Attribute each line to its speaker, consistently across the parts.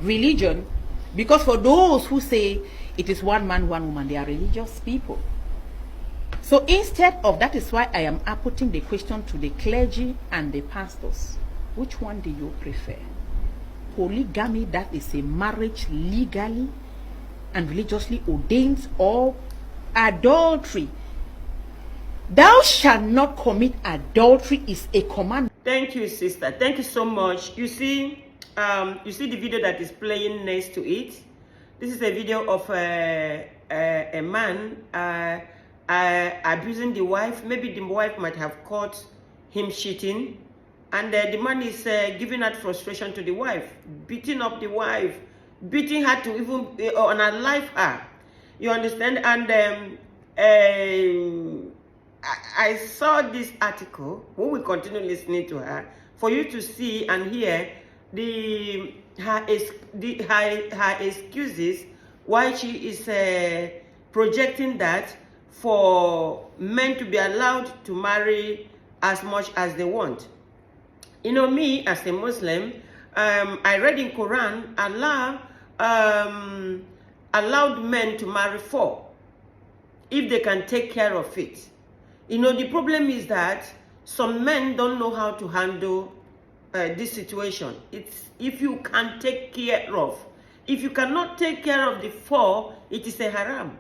Speaker 1: religion, because for those who say it is one man, one woman, they are religious people. So instead of that, is why I am putting the question to the clergy and the pastors. Which one do you prefer? Polygamy, that is a marriage legally and religiously ordained, or adultery? Thou shalt not commit adultery is a command.
Speaker 2: Thank you, sister. Thank you so much. You see the video that is playing next to it. This is a video of a man abusing the wife. Maybe the wife might have caught him cheating, and the man is giving out frustration to the wife, beating up the wife, beating her to even unalive her. You understand? And I saw this article. We will continue listening to her for you to see and hear her excuses why she is projecting that for men to be allowed to marry as much as they want. You know, me as a Muslim, I read in Quran, Allah allowed men to marry 4 if they can take care of it. You know, the problem is that some men don't know how to handle this situation. It's if you can take care of. If you cannot take care of the 4, it is a haram.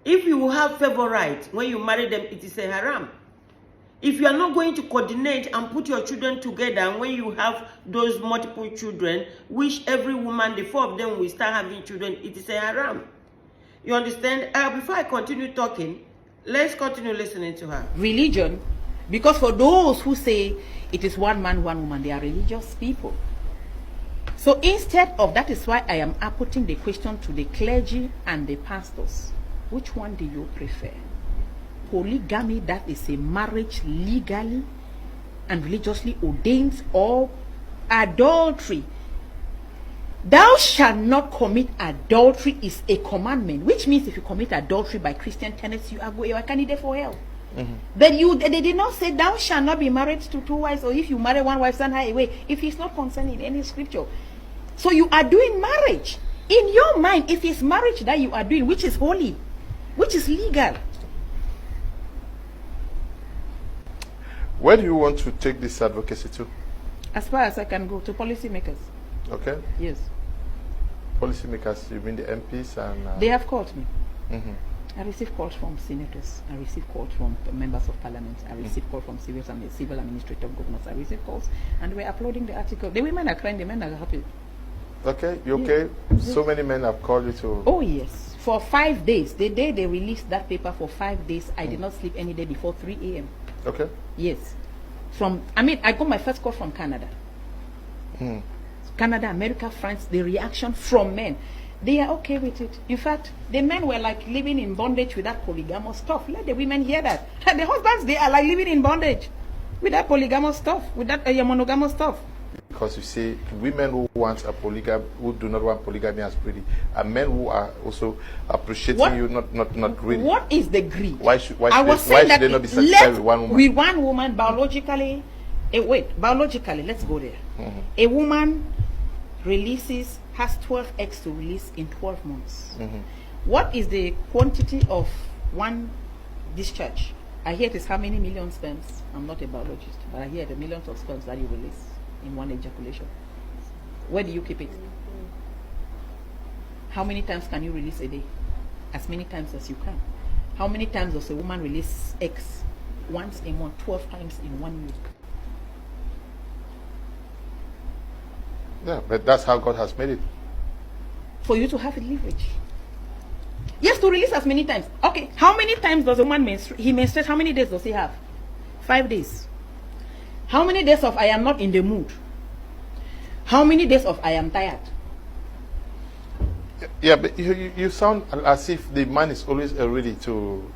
Speaker 2: If you have favorite when you marry them, it is a haram. If you are not going to coordinate and put your children together, when you have those multiple children, which every woman, the 4 of them will start having children, it is a haram. You understand? Before I continue talking, let's continue listening to her.
Speaker 1: Religion, because for those who say it is one man, one woman, they are religious people. So instead of that, is why I am putting the question to the clergy and the pastors. Which one do you prefer? Polygamy, that is a marriage legally and religiously ordained, or adultery? Thou shalt not commit adultery is a commandment, which means if you commit adultery by Christian tenets, you are a candidate for hell. But they did not say thou shalt not be married to 2 wives, or if you marry 1 wife, send her away, if it's not concerned in any scripture. So you are doing marriage. In your mind, if it's marriage that you are doing, which is holy, which is legal.
Speaker 3: Where do you want to take this advocacy to?
Speaker 1: As far as I can go, to policymakers.
Speaker 3: Okay.
Speaker 1: Yes.
Speaker 3: Policymakers, you mean the MPs and...
Speaker 1: They have called me. I received calls from senators. I received calls from members of parliament. I received calls from civil administrative governors. I received calls, and we're uploading the article. The women are crying, the men are happy.
Speaker 3: Okay, you okay? Yes. So many men have called you to...
Speaker 1: Oh, yes. For 5 days. The day they released that paper, for 5 days, I did not sleep any day before 3 a.m.
Speaker 3: Okay.
Speaker 1: Yes. I got my first call from Canada. Canada, America, France, the reaction from men. They are okay with it. In fact, the men were like living in bondage with that polygamous stuff. Let the women hear that. The husbands, they are like living in bondage with that polygamous stuff, with that monogamous stuff.
Speaker 3: Because you see, women who want a polygamy, who do not want polygamy as greedy, and men who are also appreciating you, not greedy.
Speaker 1: What is the greed?
Speaker 3: Why should they not be satisfied with one woman?
Speaker 1: With one woman, biologically, biologically, let's go there. A woman has 12 eggs to release in 12 months. What is the quantity of one discharge? I hear it is how many million sperms? I'm not a biologist, but I hear the millions of sperms that you release in one ejaculation. Where do you keep it? How many times can you release a day? As many times as you can. How many times does a woman release eggs? Once a month, 12 times in 1 week.
Speaker 3: Yeah, but that's how God has made it.
Speaker 1: For you to have a leverage. Yes, to release as many times. Okay, how many times does a woman menstruate? He menstruates, how many days does he have? 5 days. How many days of I am not in the mood? How many days of I am tired?
Speaker 3: Yeah, but you sound as if the man is always ready to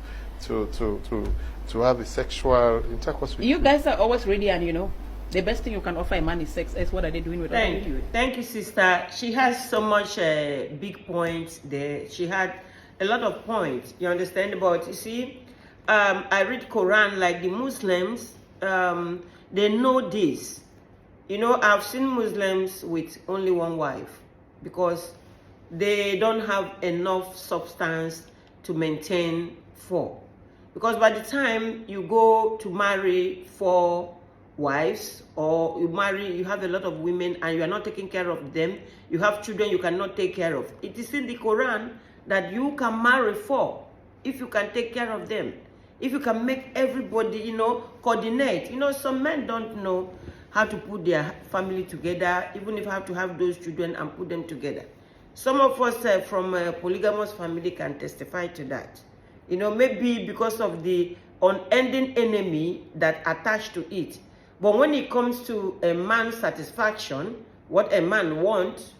Speaker 3: have a sexual intercourse with you.
Speaker 1: You guys are always ready, and you know, the best thing you can offer a man is sex. What are they doing with it?
Speaker 2: Thank you, sister. She has so much big points there. She had a lot of points, you understand? But you see, I read Quran like the Muslims, they know this. You know, I've seen Muslims with only 1 wife. because they don't have enough substance to maintain 4. Because by the time you go to marry 4 wives, or you have a lot of women and you are not taking care of them, you have children you cannot take care of. It is in the Quran that you can marry 4 if you can take care of them. If you can make everybody, coordinate. Some men don't know how to put their family together, even if you have to have those children and put them together. Some of us from a polygamous family can testify to that. Maybe because of the unending enemy that attached to it. But when it comes to a man's satisfaction, what a man wants,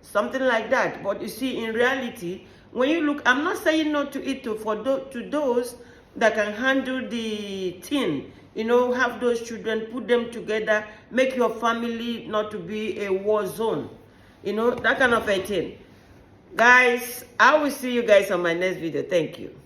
Speaker 2: something like that. But you see, in reality, when you look, I'm not saying no to it to those that can handle the thing, have those children, put them together, make your family not to be a war zone, that kind of a thing. Guys, I will see you guys on my next video. Thank you.